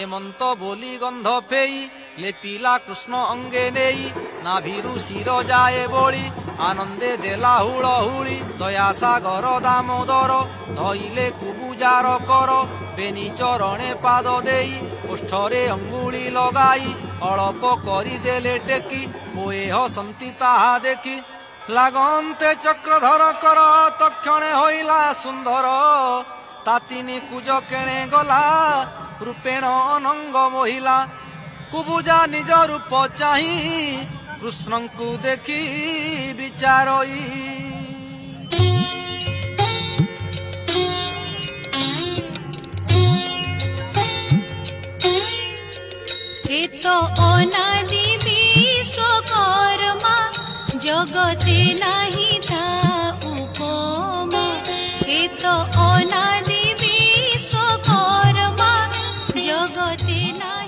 हेमंत बोली गंध फेई लेपिला कृष्ण अंगे नेई नाभिरु शिर जाए बोली आनंदे देला हुलहुली दया सागर दामोदर धइले कुबुजार कर बेनी चरणे पाद देई ओष्ठरे अंगुली लगाई अळप करी देले टेकी पोए हसंती ताहा देखी लागन्ते चक्रधर कर तक्षणे होइला सुंदर तातिनी कुज केणे गला रूपेण अनंग महिला कुबुजा निज रूप चाही कृष्ण को देखी विचारई तो अनादि विश्वकर्मा जगते नाही ता उपमा तो अनादि विश्वकर्मा जगते नाही।